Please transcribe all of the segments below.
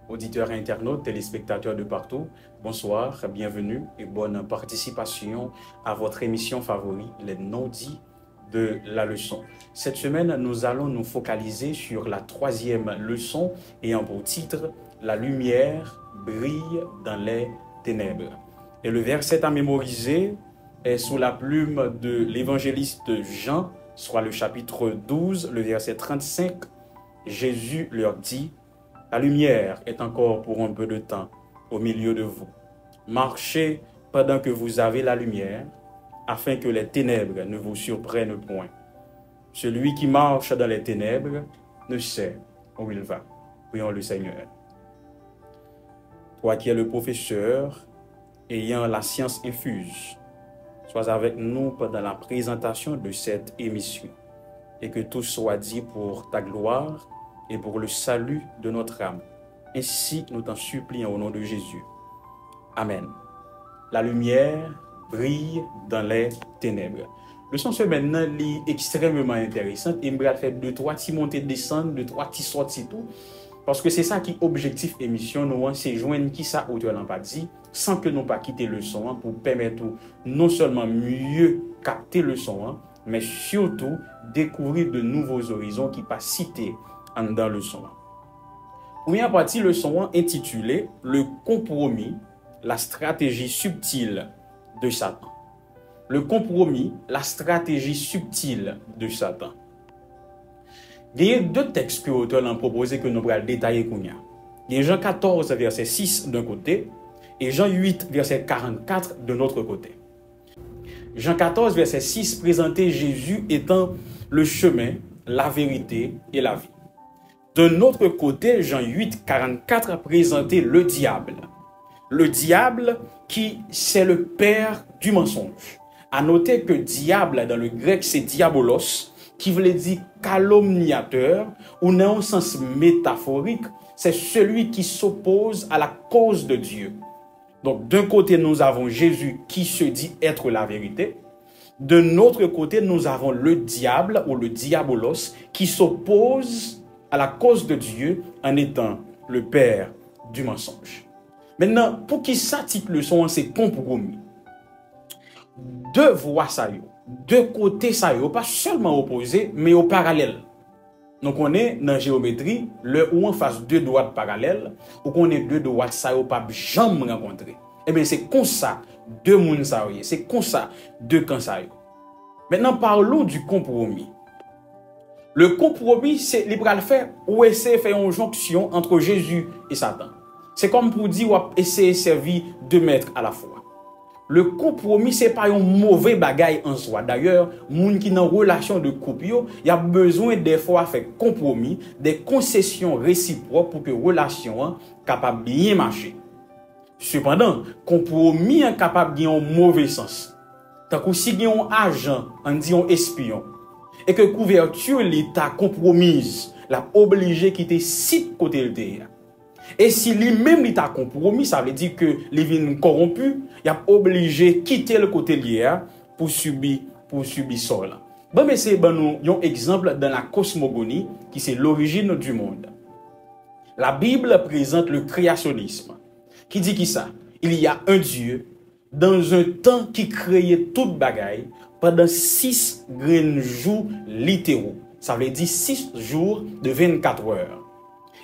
auditeurs et internautes, téléspectateurs de partout, bonsoir, bienvenue et bonne participation à votre émission favorite, les non-dits de la leçon. Cette semaine, nous allons nous focaliser sur la troisième leçon ayant pour titre « La lumière brille dans les ténèbres ». Et le verset à mémoriser est sous la plume de l'évangéliste Jean, soit le chapitre 12, le verset 35. Jésus leur dit: la lumière est encore pour un peu de temps au milieu de vous. Marchez pendant que vous avez la lumière, afin que les ténèbres ne vous surprennent point. Celui qui marche dans les ténèbres ne sait où il va. Prions le Seigneur. Toi qui es le professeur, ayant la science infuse, sois avec nous pendant la présentation de cette émission, et que tout soit dit pour ta gloire et pour le salut de notre âme. Ainsi, nous t'en supplions au nom de Jésus. Amen. La lumière brille dans les ténèbres. Le sens maintenant est extrêmement intéressant. Il me fait 2-3 petits montées descendre, 2-3 petits sorties tout. Parce que c'est ça qui est objectif émission, nous, c'est joindre qui ça auteur n'a pas dit, sans que nous pas quitter le son, pour permettre non seulement mieux capter le son, mais surtout découvrir de nouveaux horizons qui pas cités dans le son. Première partie, le son intitulé Le compromis, la stratégie subtile de Satan. Le compromis, la stratégie subtile de Satan. Il y a deux textes que l'auteur a proposé que nous allons détailler. Il y a Jean 14, verset 6 d'un côté et Jean 8, verset 44 de l'autre côté. Jean 14, verset 6 présentait Jésus étant le chemin, la vérité et la vie. D'un autre côté, Jean 8, 44 présentait le diable. Le diable qui c'est le père du mensonge. À noter que diable dans le grec c'est diabolos, qui voulait dire calomniateur, ou dans un sens métaphorique, c'est celui qui s'oppose à la cause de Dieu. Donc d'un côté nous avons Jésus qui se dit être la vérité, d'un autre côté nous avons le diable ou le diabolos qui s'oppose à la cause de Dieu en étant le père du mensonge. Maintenant, pour qui ça titre le son, c'est compromis. Deux voies ça y est. Deux côtés ça y est, pas seulement opposés, mais au parallèle. Donc on est dans la géométrie, le où on fasse deux droites parallèles, ou qu'on est deux droites ça y est, pas jamais rencontrer. Eh bien c'est comme ça, deux mondes ça y est, c'est comme ça, deux camps ça y est. Maintenant parlons du compromis. Le compromis, c'est le faire ou essayer de faire une jonction entre Jésus et Satan. C'est comme pour dire ou essayer de servir deux maîtres à la fois. Le compromis, ce n'est pas un mauvais bagage en soi. D'ailleurs, les gens qui sont en relation de couple, il y a besoin des fois de faire compromis, des concessions réciproques pour que la relation soit capable de bien marcher. Cependant, compromis est capable de un mauvais sens. Tant que si il y a un agent, on dit un espion, et que couverture l'État compromise, l'a obligé de quitter site côté le terrain. Et si lui-même l'État compromis, ça veut dire que les vignes corrompus, il a obligé de quitter le côté lié pour subir ça. Bon, mais c'est un exemple dans la cosmogonie qui c'est l'origine du monde. La Bible présente le créationnisme qui dit qui ça? Il y a un Dieu dans un temps qui créait toute bagaille pendant 6 grands jours littéraux. Ça veut dire 6 jours de 24 heures.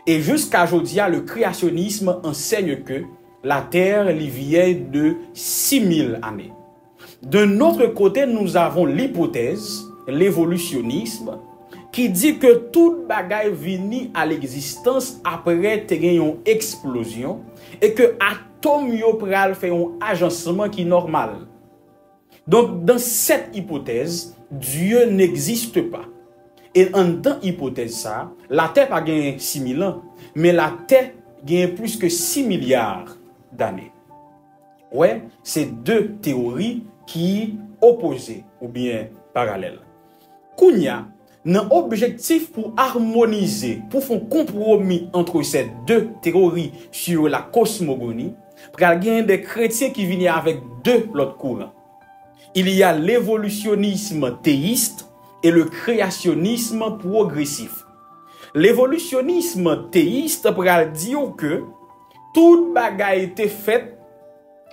Et jusqu'à aujourd'hui, le créationnisme enseigne que la Terre est vieille de 6000 années. D'un autre côté, nous avons l'hypothèse, l'évolutionnisme, qui dit que toute bagaille vient à l'existence après une explosion et que l'atome pral fait un agencement qui est normal. Donc, dans cette hypothèse, Dieu n'existe pas. Et en tant hypothèse ça, la Terre pas gagné 6000 ans, mais la Terre gagne plus que 6 milliards d'années. Ouais, c'est deux théories qui opposées ou bien parallèles. Kounia, un objectif pour harmoniser, pour faire un compromis entre ces deux théories sur la cosmogonie, pour gagner des chrétiens qui viennent avec deux l'autre courant. Il y a l'évolutionnisme théiste et le créationnisme progressif. l'évolutionnisme théiste pral dire que toute bagaille était faite,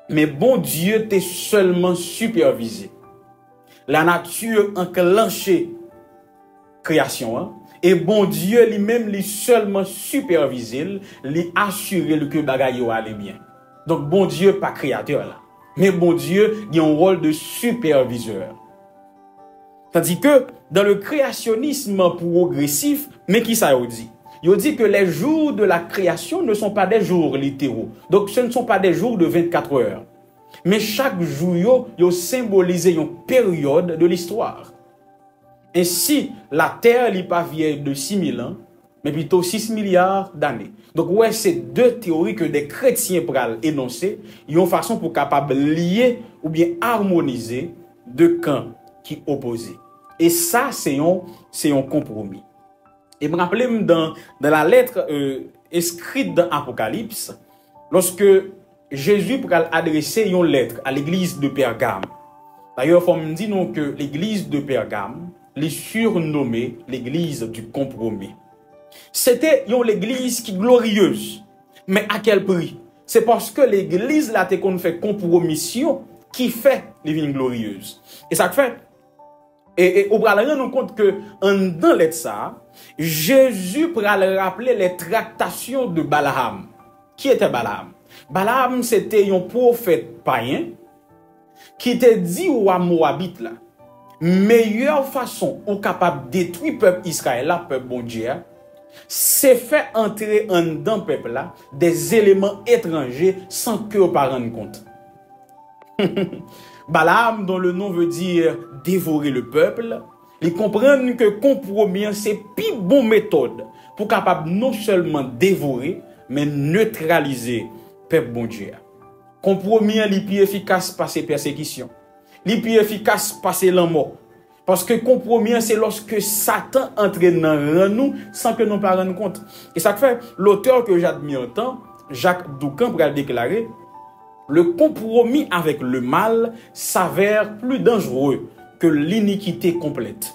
mais bon Dieu était seulement supervisé. La nature enclenché création, hein, et bon Dieu lui-même lui seulement supervisé, lui assuré que bagaille yo allait bien. Donc bon Dieu pas créateur là, mais bon Dieu il a un rôle de superviseur. Tandis que dans le créationnisme progressif, mais qui ça dit? Il dit que les jours de la création ne sont pas des jours littéraux. Donc ce ne sont pas des jours de 24 heures. Mais chaque jour, il symbolise une période de l'histoire. Ainsi, la Terre n'est pas vieille de 6000 ans, mais plutôt 6 milliards d'années. Donc, ouais, c'est deux théories que des chrétiens pourraient énoncer. Ils ont une façon pour capable lier ou bien harmoniser deux camps qui opposent. Et ça, c'est un compromis. Et me rappelez dans la lettre écrite dans Apocalypse, lorsque Jésus pourrait adresser une lettre à l'église de Pergame. D'ailleurs, il faut me dire que l'église de Pergame est surnommée l'église du compromis. C'était une église qui est glorieuse. Mais à quel prix? C'est parce que l'église là qu'on fait compromission qui fait les vignes glorieuses. Et ça fait. Et on va rendre compte que dans l'être ça, Jésus pourra rappeler les tractations de Balaam. Qui était Balaam? Balaam, c'était un prophète païen qui te dit aux Moabites là, meilleure façon ou capable de détruire le peuple Israël, le peuple bon Dieu, c'est faire entrer dans le peuple là des éléments étrangers sans que vous ne rendre compte. Balaam, dont le nom veut dire dévorer le peuple, ils comprennent que compromis, c'est plus bonne méthode pour capable non seulement dévorer, mais neutraliser le peuple bon Dieu. Compromis est plus efficace passer persécution. Il plus efficace passer la mort. Parce que compromis, c'est lorsque Satan entre dans nous sans que nous ne nous compte. Et ça fait, l'auteur que j'admire tant, Jacques Doucan, pour déclarer, le compromis avec le mal s'avère plus dangereux que l'iniquité complète.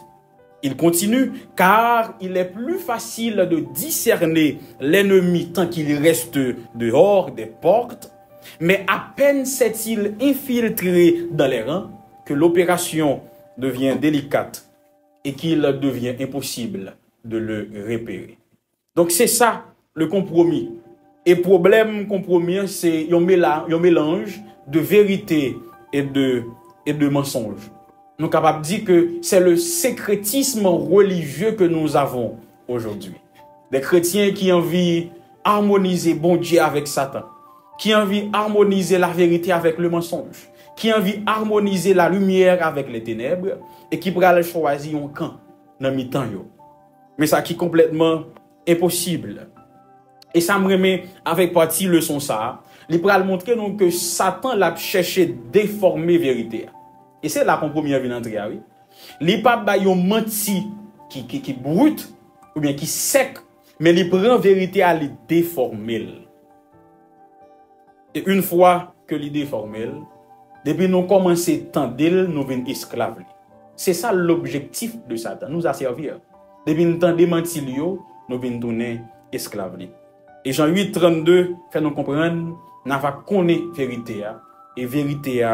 Il continue, car il est plus facile de discerner l'ennemi tant qu'il reste dehors des portes, mais à peine s'est-il infiltré dans les rangs que l'opération devient délicate et qu'il devient impossible de le repérer. Donc c'est ça le compromis. Et problème compromis, c'est un mélange de vérité et de mensonge. Nous sommes capables de dire que c'est le sécrétisme religieux que nous avons aujourd'hui. Des chrétiens qui ont envie harmoniser bon Dieu avec Satan, qui ont envie harmoniser la vérité avec le mensonge, qui ont envie harmoniser la lumière avec les ténèbres et qui pourraient choisir un camp dans mi-temps. Mais ça qui est complètement impossible. Et ça me remet avec partie leçon ça. Il pourra montrer donc que Satan l'a cherché déformer vérité. Et c'est là qu'on peut venir entrer. Oui. Il pas ba yon menti qui brut ou bien qui sec, mais il prend vérité à les déformer. Et une fois que l'idée déforme, depuis nous commençons à tendre, nous venons esclaves. C'est ça l'objectif de Satan, nous a servir. Depuis nous tendons mentir, nous venons tourner esclaves. Et Jean 8, 32 fait nous comprendre, nous va connaître la vérité, et la vérité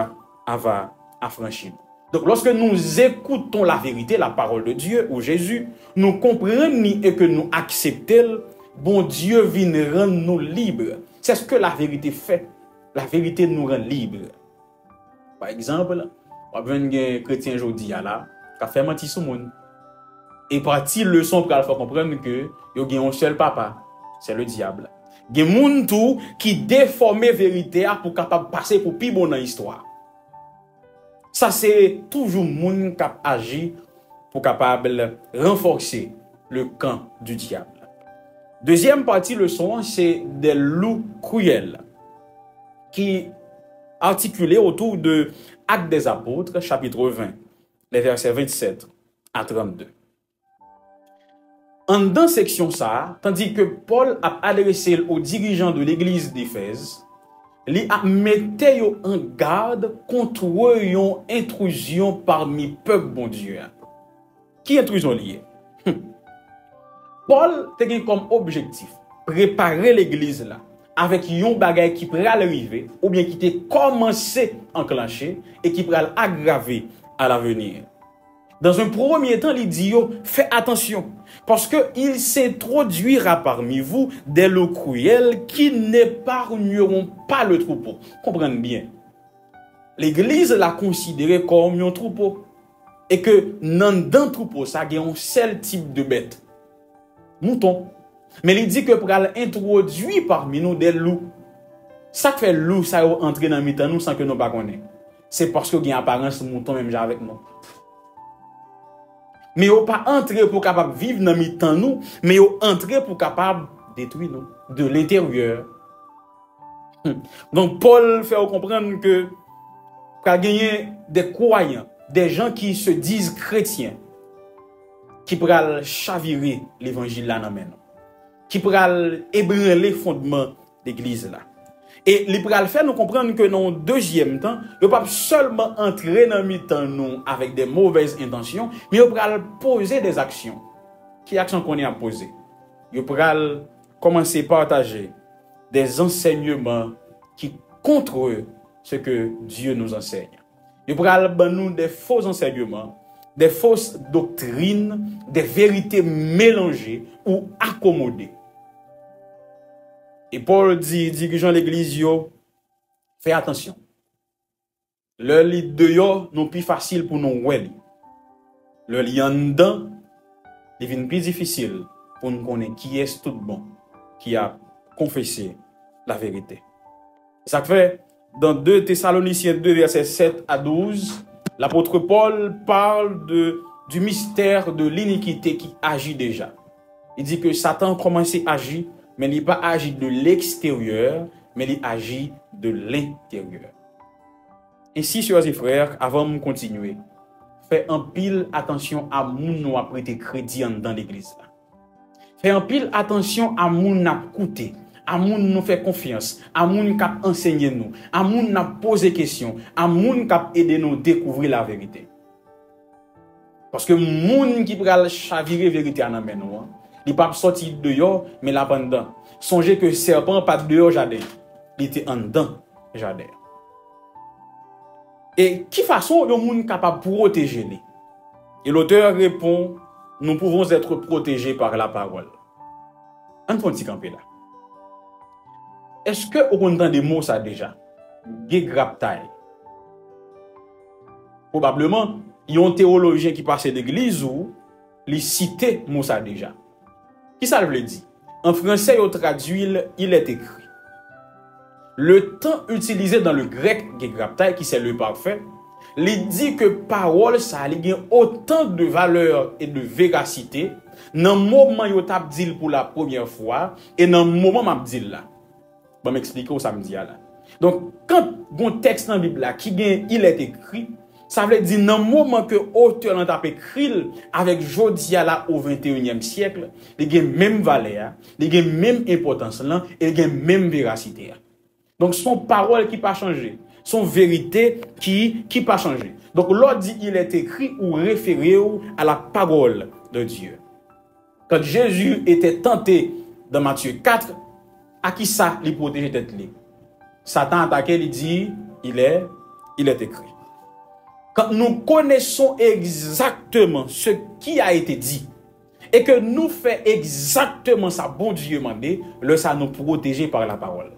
va affranchir. Donc lorsque nous écoutons la vérité, la parole de Dieu ou Jésus, nous comprenons et que nous acceptons, bon Dieu vient rendre nous libres. C'est ce que la vérité fait. La vérité nous rend libres. Par exemple, on a un chrétien aujourd'hui là, qui a fait mentir sur le monde. Et partie leçon pour faire comprendre que il y a un seul papa, c'est le diable. Il y a des gens qui déforment la vérité pour capable passer pour plus bon dans l'histoire. Ça c'est toujours les gens qui agit pour capable renforcer le camp du diable. Deuxième partie leçon, c'est des loups cruels qui articulés autour de Actes des Apôtres, chapitre 20, les versets 27 à 32. En dans section ça, tandis que Paul a adressé aux dirigeants de l'église d'Éphèse, il a mis en garde contre une intrusion parmi le peuple bon Dieu. Qui intrusion liée? Paul te gen comme objectif préparer l'église là avec yon bagay qui pral arriver ou bien qui te commencé enclencher et qui pral aggraver à l'avenir. Dans un premier temps, il dit yo, fais attention parce que il s'introduira parmi vous des loups cruels qui n'épargneront pas le troupeau. Comprenez bien. L'église l'a considéré comme un troupeau et que dans un troupeau ça a un seul type de bête. Mouton. Mais il dit que pour introduire parmi nous des loups. Ça fait loup, ça entre dans le nous sans que nous ne connaissions pas. C'est parce qu'il y a une apparence mouton même avec nous. Mais ils pas entrer pour capable vivre dans le nous, mais ils entrer pour capable détruire nous de l'intérieur. Donc Paul fait comprendre que pour gagner des croyants, des gens qui se disent chrétiens, qui pourraient chavirer l'évangile là dans nous, qui pourraient ébranler les fondements de l'église là. Et il pourraient faire nous comprendre que dans le deuxième temps, ils ne peuvent pas seulement entrer dans le temps nous avec des mauvaises intentions, mais ils pourraient poser des actions. Quelles actions qu'on a posées? Ils pourraient commencer à partager des enseignements qui contre ce que Dieu nous enseigne. Ils pourraient nous des faux enseignements, des fausses doctrines, des vérités mélangées ou accommodées. Et Paul dit, dirigeant l'église, fais attention. Le lit de yo, non plus facile pour nous ouais. Le lit en dedans, il devient plus difficile pour nous connaître qui est tout bon, qui a confessé la vérité. Ça fait, dans 2 Thessaloniciens 2, versets 7 à 12, l'apôtre Paul parle du mystère de l'iniquité qui agit déjà. Il dit que Satan a commencé à agir, mais il n'a pas agi de l'extérieur, mais il agit de l'intérieur. Ainsi, chers et frères, avant de continuer, faites un pile attention à moun nous a prêté crédit dans l'église. Faites un pile attention à moun n'a coûté, à moun nous fait confiance, à moun qui a enseigné nous, à moun n'a posé question, à moun qui a aidé nous découvrir la vérité. Parce que moun qui pral chavirer vérité en amène nous, il pas sorti dehors, mais là pendant. Songez que serpent pas dehors jardin, il était en dedans jardin. Et qui façon le monde capable de protéger les? Et l'auteur répond, nous pouvons être protégés par la parole. Un petit campé là. Est-ce que vous entendez des mots ça déjà? Gegraptai. Probablement, il y a un théologien qui passait d'église où il citait mot ça déjà. Qui ça veut dire? En français, il traduit, il est écrit. Le temps utilisé dans le grec gegraptai, qui c'est le parfait, il dit que parole, ça a autant de valeur et de véracité dans le moment où il a dit pour la première fois et dans le moment où il a dit là. Je vais m'expliquer où ça me dit là. Donc, quand un texte dans la Bible là, qui il est écrit, ça veut dire dans le moment que l'auteur a écrit avec Jodia là au 21e siècle, il a même valeur, il a même importance là, et il a même véracité. Donc son parole qui pas changé, son vérité qui pas changé. Donc l'autre dit il est écrit ou référé à la parole de Dieu. Quand Jésus était tenté dans Matthieu 4, à qui ça lui protégeait tête li? Satan attaqué, il dit il est écrit. Quand nous connaissons exactement ce qui a été dit et que nous faisons exactement ça, bon Dieu mandé, ça nous protège par la parole.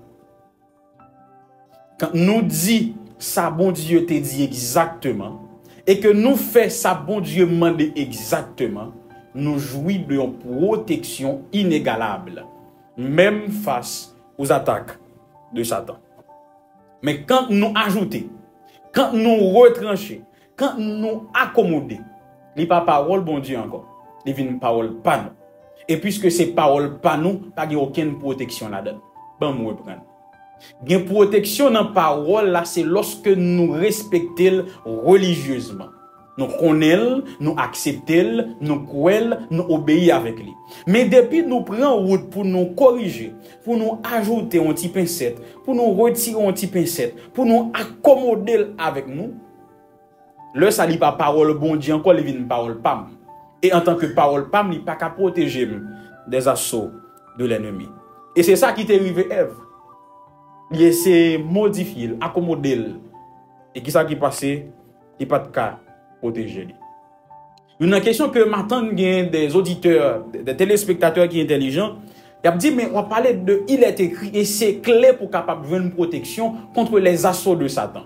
Quand nous dit ça, bon Dieu te dit exactement et que nous faisons ça, bon Dieu mandé exactement, nous jouissons d'une protection inégalable, même face aux attaques de Satan. Mais quand nous ajoutons, quand nous retranchons, quand nous accommodons, il n'y a pas parole, bon Dieu encore. Il n'y a une parole pas nous. Et puisque c'est parole pas nous, il n'y a aucune protection là-dedans. Bon, nous reprendre. Il y a une protection dans la parole, là, c'est lorsque nous respectons religieusement. Nous connaissons, nous acceptons, nous croyons, nous obéissons avec lui. Mais depuis nous prenons route pour nous corriger, pour nous ajouter un petit pincette, pour nous retirer un petit pincette, pour nous accommoder avec nous, le ça n'est pas parole bon Dieu encore, il vient une parole pam. Et en tant que parole pam, il n'est pas qu'à protéger des assauts de l'ennemi. Et c'est ça qui t'est arrivé, Ève. Il essaie de modifier, accommoder. Et qui ça qui passait, il n'y a pas de cas protéger. Une question que maintenant, il y a des auditeurs, des téléspectateurs qui sont intelligents, il a dit, mais on va parler de il est écrit et c'est clé pour capable de une protection contre les assauts de Satan.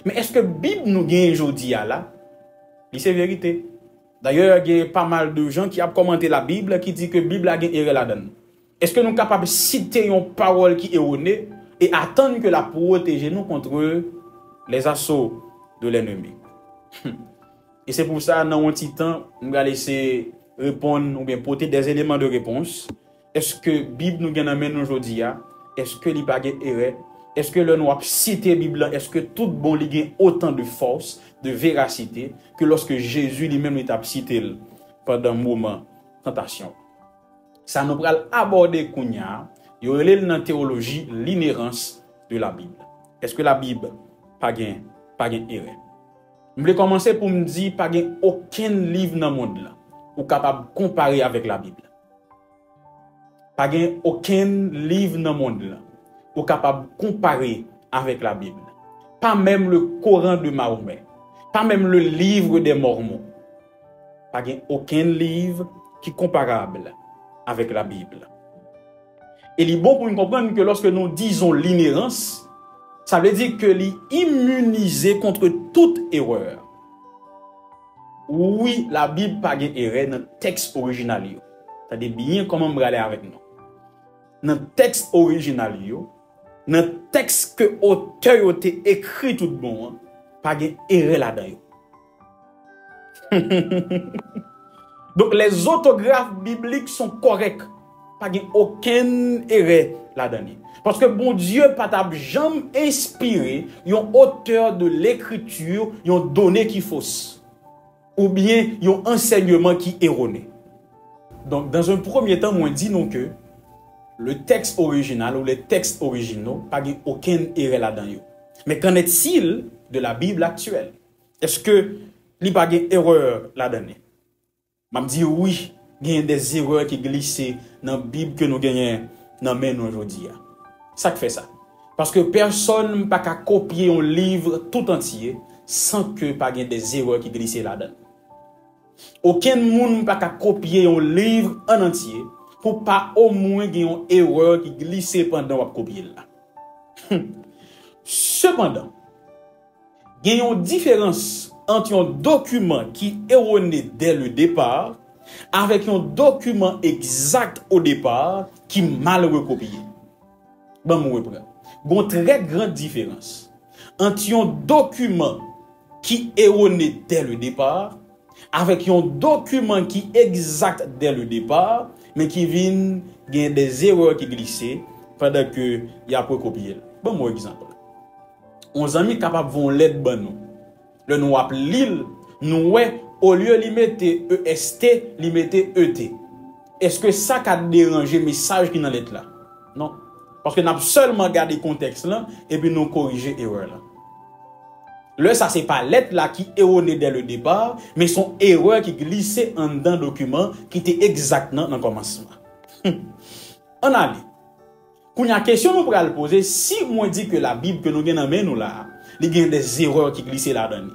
Mais est-ce que la Bible nous gagne aujourd'hui là? C'est vérité. D'ailleurs, il y a pas mal de gens qui ont commenté la Bible qui disent que la Bible a gagné erreur là-dedans. Est-ce que nous sommes capables de citer une parole qui est erronée et attendre que la protéger nous contre les assauts de l'ennemi? Et c'est pour ça, dans un petit temps, nous allons laisser répondre ou bien porter des éléments de réponse. Est-ce que la Bible nous amène aujourd'hui? Est-ce que l'il n'y a pas erreur? Est-ce que le nous a cité la Bible? Est-ce que tout bon li a autant de force, de véracité que lorsque Jésus lui-même a cité pendant un moment de tentation? Ça nous va aborder Kounia. Il y a dans la théologie l'inhérence de la Bible. Est-ce que la Bible pas gain erreur? Je vais commencer pour me dire pas gain aucun livre dans le monde là ou capable de comparer avec la Bible. Pas gain aucun livre dans le monde là ou capable de comparer avec la Bible. Pas même le Coran de Mahomet. Pas même le livre des Mormons. Pas gain aucun livre qui est comparable avec la Bible. Et il est bon pour nous comprendre que lorsque nous disons l'inhérence, ça veut dire que l'est immunisé contre toute erreur. Oui, la Bible n'a pas d'erreur dans le texte original. C'est-à-dire bien comment on va aller avec nous. Dans le texte original, dans le texte que l'auteur a écrit tout bon, pas d'erreur là-dedans. Donc les orthographes bibliques sont correctes. Pas aucune erreur là-dedans. Parce que bon Dieu pas jamais inspiré un auteur de l'écriture, un donné qui fausse. Ou bien un enseignement qui est erroné. Donc dans un premier temps, moi dis non que le texte original ou les textes originaux, pas aucune erreur là-dedans. Mais qu'en est-il de la Bible actuelle? Est-ce que il n'y a pas d'erreur là-dedans? Je me dis oui, il y a des erreurs qui glissent dans la Bible que nous gagnons dans la main aujourd'hui. Ça fait ça. Parce que personne ne peut pas copier un livre tout entier sans que pas des erreurs qui glissent là-dedans. Aucun monde ne peut pas copier un livre en entier pour pas au moins qu'il y ait une erreur qui glisse pendant qu'on copier là. Cependant, il y a une différence entre un document qui est erroné dès le départ avec un document exact au départ qui est mal recopié. Bon, moi, il y a une très grande différence entre un document qui est erroné dès le départ avec un document qui est exact dès le départ mais qui vient gagner des erreurs qui glissent pendant que il a recopié. Bon, moi, exemple. On amis capables vont l'aide ban nous. Le nous appelle l'île, nous au lieu de mettre EST, li mettre ET. Est-ce que ça a dérangé le message qui est dans la lettre là? Non. Parce que nous avons seulement gardé le contexte là et puis nous corriger l'erreur là. Là, ça c'est pas lettre là qui est erronée dès le départ, mais son erreur qui glissait en dans document qui était exactement dans le commencement. On a dit. Pour une question nous pourrions le poser, si moi dis que la Bible que nous avons dans nous là, il y a des erreurs qui glissent là-dedans.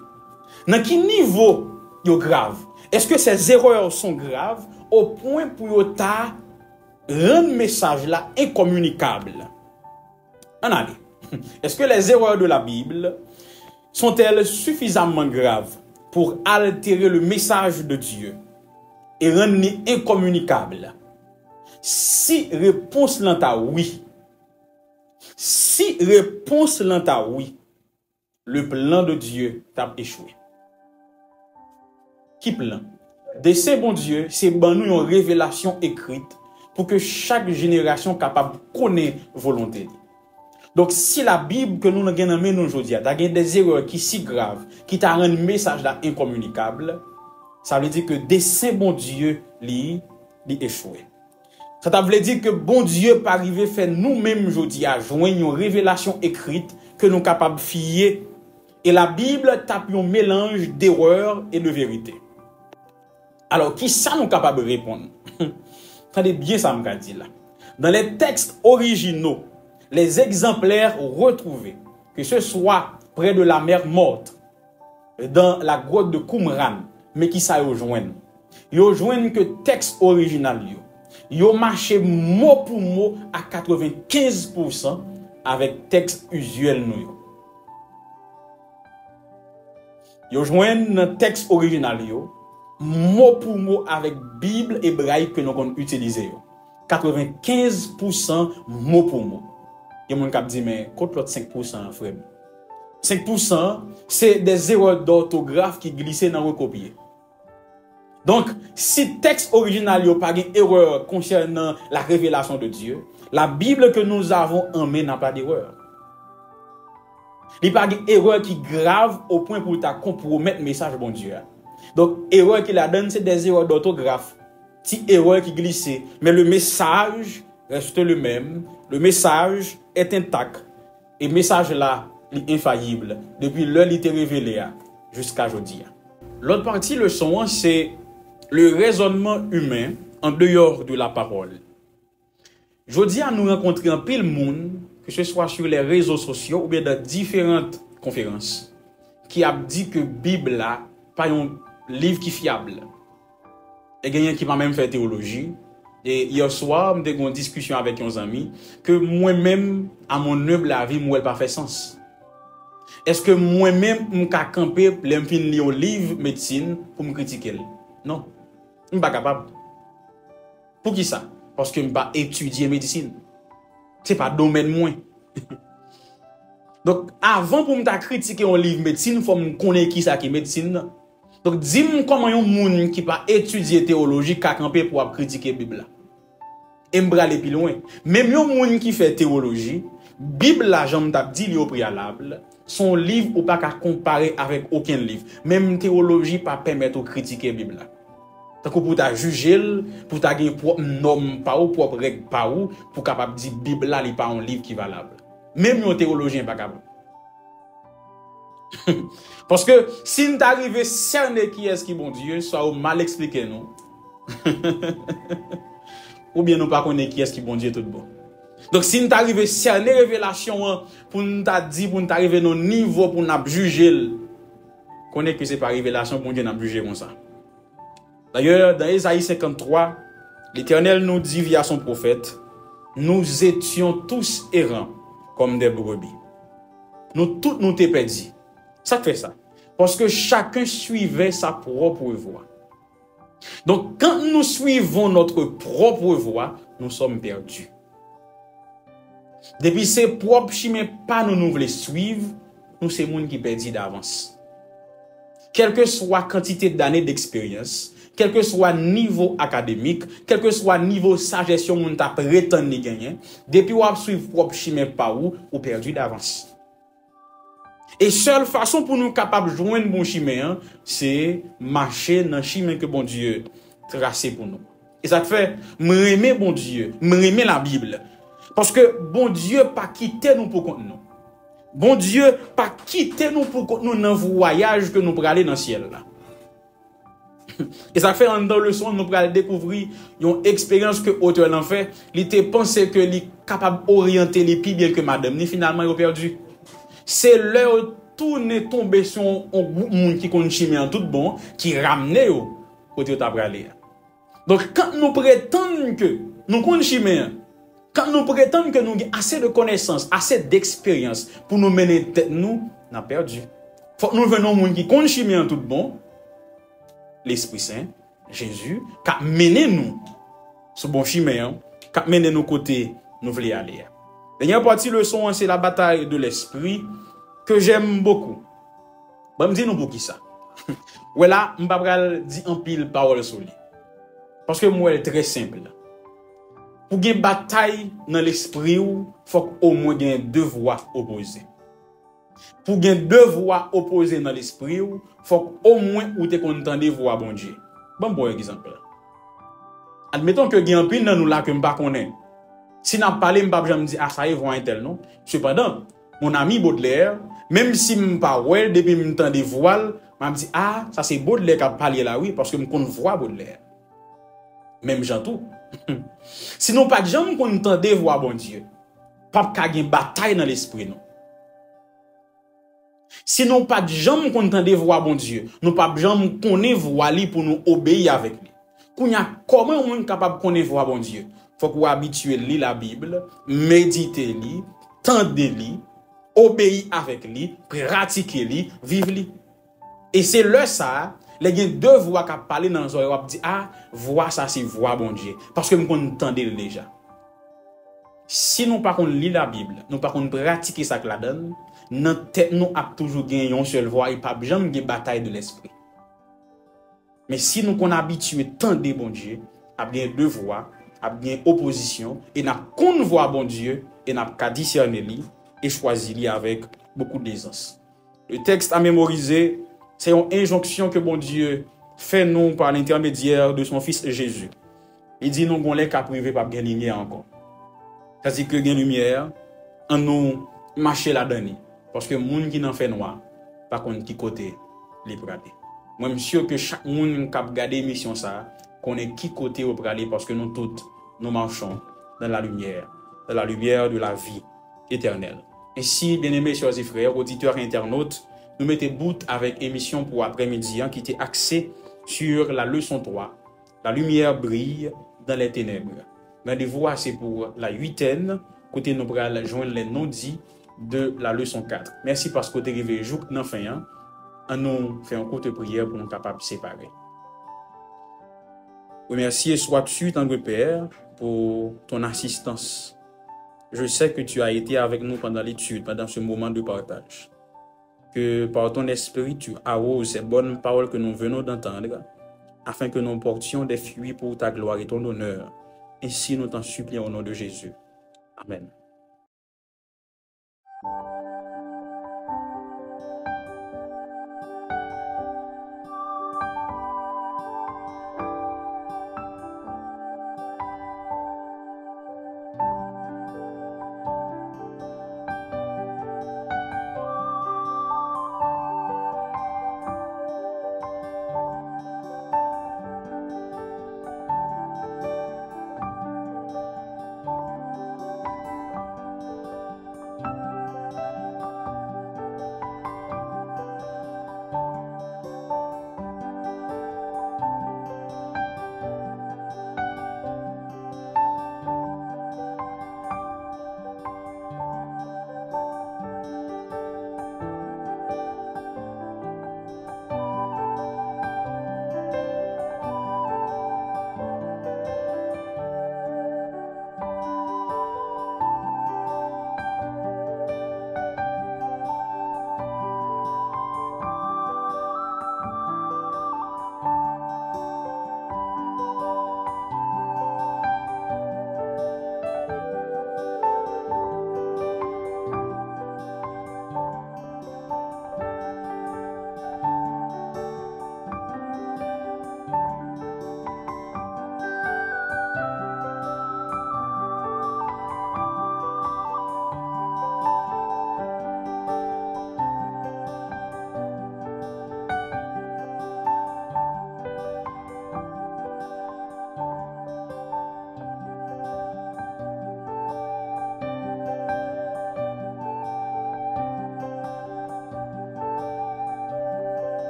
Dans quel niveau est grave? Est-ce que ces erreurs sont graves au point pour rendre le message là incommunicable? On a dit. Est-ce que les erreurs de la Bible sont-elles suffisamment graves pour altérer le message de Dieu et rendre incommunicable? Si réponse l'enta oui. Si réponse l'enta oui, le plan de Dieu t'a échoué. Qui plan? De ces bons Dieu, c'est bon nous une révélation écrite pour que chaque génération capable de connaître volonté. Donc si la Bible que nous avons aujourd'hui a des erreurs qui sont si graves, qui t'a rendu un message là incommunicable, ça veut dire que de ces bons Dieu li échoué. Ça veut dire que bon Dieu pas arrivé faire nous-mêmes aujourd'hui à joindre une révélation écrite que nous sommes capables de fier. Et la Bible tape un mélange d'erreurs et de vérité. Alors, qui ça nous capable de répondre? Attendez bien ça me dit là. Dans les textes originaux, les exemplaires retrouvés, que ce soit près de la mer Morte, dans la grotte de Qumran, mais qui ça rejoignent. Yo joignent que texte original yo marché mot pour mot à 95% avec texte usuel nous. Yo joignent texte original mot pour mot avec Bible hébraïque que nous avons utilisé. 95% mot pour mot. Il y a des gens qui disent, mais contre l'autre 5%, frère. 5%, c'est des erreurs d'orthographe qui glissent dans le recopier. Donc, si texte original n'a pas d'erreur concernant la révélation de Dieu, la Bible que nous avons en main n'a pas d'erreur. Il n'y a pas d'erreur qui grave au point pour compromettre le message de bon Dieu. Donc, erreur qu'il a donné, c'est des erreurs d'orthographe. Si erreur qui glisse, mais le message reste le même. Le message est intact. Et le message là, est infaillible. Depuis l'heure, il était révélé jusqu'à aujourd'hui. L'autre partie, le son, c'est le raisonnement humain en dehors de la parole. Aujourd'hui, nous rencontrons un pile monde, que ce soit sur les réseaux sociaux ou bien dans différentes conférences, qui a dit que la Bible là, pas un livre qui est fiable. Et il y a qui m'a même fait théologie. Et hier soir, j'ai eu une discussion avec un ami que moi-même, à mon humble avis, moi, elle n'a pas fait sens. Est-ce que moi-même, je suis campé pour lire un livre médecine pour me critiquer? Non. Je ne suis pas capable. Pour qui ça? Parce que je ne pas étudier médecine. Ce n'est pas domaine moins. Donc, avant pour me critiquer un livre médecine, il faut me connaître qui ça qui est médecine. Donc, dis-moi comment un monde qui pas étudier théologie qu'a campé pour critiquer la Bible. Et me aller plus loin. Même un monde qui fait théologie, Bible là, j'en t'a dit au préalable, son livre ou pas qu'à comparer avec aucun livre. Même théologie pas permettre de critiquer la Bible là. Donc pour ta juger, pour ta gagner propre norme pas ou propre règle pas ou pour capable dire Bible là, il pas un livre qui est valable. Même un théologien pas capable. Parce que si nous arrivons à cerner qui est-ce qui est bon Dieu, soit mal expliqué nous. Ou bien nous pas connaître qui est-ce qui est bon Dieu tout bon. Donc si nous arrivons à cerner révélation pour nous dire pour nous arriver à un niveau pour nous juger, connaître que c'est pas révélation pour Dieu nous juger comme ça. D'ailleurs dans Ésaïe 53, l'Éternel nous dit via son prophète, nous étions tous errants comme des brebis. Nous tous nous t'es perdus. Ça fait ça. Parce que chacun suivait sa propre voie. Donc, quand nous suivons notre propre voie, nous sommes perdus. Depuis ces propres chemins, pas nous voulons suivre, nous sommes les gens qui perdus d'avance. Quelle que soit la quantité d'années d'expérience, quel que soit le niveau académique, quel que soit le niveau de sagesse que nous prétendons gagner, depuis qu'on suivre propre chemin pas où, ou perdu d'avance. Et seule façon pour nous capables de joindre bon chemin, c'est marcher dans le chemin que bon Dieu tracé pour nous. Et ça fait, m'aimer bon Dieu, m'aimer la Bible. Parce que bon Dieu pas quitté nous pour contre nous. Bon Dieu pas quitté nous pour contre nous dans le voyage que nous pour aller dans le ciel là. Et ça fait dans le son nous pour aller découvrir une expérience que l'auteur en fait, il était pensé que il est capable d'orienter les plus bien que madame, ni finalement il a perdu. C'est leur tourner tomber sur un groupe monde qui connaît chemin en tout bon qui ramener au côté où tu as aller. Donc quand nous prétendons que nous connaissons chemin, quand nous prétendons que nous avons assez de connaissances, assez d'expérience pour nous mener tête nous, on a perdu. Faut que nous venons monde qui connaît chemin en tout bon, l'Esprit Saint, Jésus, qui a mené nous ce bon chemin, qui a mené nous côté nous voulons aller. Dernière partie leçon, c'est la bataille de l'esprit que j'aime beaucoup. Bon, me dis nous pour qui ça. Voilà, je ne vais pas dire en pile parole sur lui. Parce que moi, elle est très simple. Pour gagner bataille dans l'esprit, il faut au moins gagner deux voix opposées. Pour gagner deux voix opposées dans l'esprit, il faut au moins ou te content de voix bon Dieu. Bon exemple. Admettons que gagner un pile dans nous là que je ne connais pas. Si n'a parlé, je me dis, ah, ça y est, voix un tel, non? Cependant, mon ami Baudelaire, même si je ne parle pas, depuis que je m'entends des voiles, je me dis, ah, ça c'est Baudelaire qui a parlé là, oui, parce que je connais voix Baudelaire. Même Jean tout. Si nous pas de gens qu'on entendait voir bon Dieu, pas de bataille dans l'esprit non. Si nous pas de gens qu'on entendait voir bon Dieu, nous pas de gens qu'on voir lui pour nous obéir avec lui. Comment on est capable de connaître voir bon Dieu? Faut qu'on habitue lire la Bible, méditer lui, tendre lui, obéir avec lui, pratiquer lui, vivre lui. Et c'est là ça, les gens deux voix qui parlent dans les oreilles, dit ah, voix ça c'est voix bon Dieu parce que nous entendons déjà. Si nous pas qu'on lit la Bible, nous pas qu'on pratiquer ça que la donne, notre tête nous a toujours gagné une seule voix et pas jamais de bataille de l'esprit. Mais si nous qu'on habitué tant de bon Dieu, à bien deux voix, à bien opposition et n'a qu'une voix bon Dieu et n'a qu'à discerner lui et choisir lui avec beaucoup d'aisance. Le texte à mémoriser, c'est une injonction que bon Dieu fait nous par l'intermédiaire de son fils Jésus. Il dit nous qu'on les qu'à priver pas bien lumière encore. C'est-à-dire que gain lumière, en nous marcher là-dedans. Parce que les gens qui n'en fait noir, par contre, qui côté les praler. Moi, je suis sûr que chaque monde qui a regardé l'émission, ça, connaît qui côté au praler parce que nous tous, nous marchons dans la lumière de la vie éternelle. Ainsi, bien-aimés, chers et frères, auditeurs et internautes, nous mettons bout avec émission pour après-midi qui était axée sur la leçon 3. La lumière brille dans les ténèbres. Rendez-vous, c'est pour la 8e, côté nous allons joindre les non-dits de la leçon 4. Merci parce que vous êtes arrivé jour dans fin. Nous faisons une courte prière pour nous capables de séparer. Remercier sois-tu, tendre Père, pour ton assistance. Je sais que tu as été avec nous pendant l'étude, pendant ce moment de partage. Que par ton esprit, tu arroses ces bonnes paroles que nous venons d'entendre, afin que nous portions des fruits pour ta gloire et ton honneur. Ainsi, nous t'en supplions au nom de Jésus. Amen.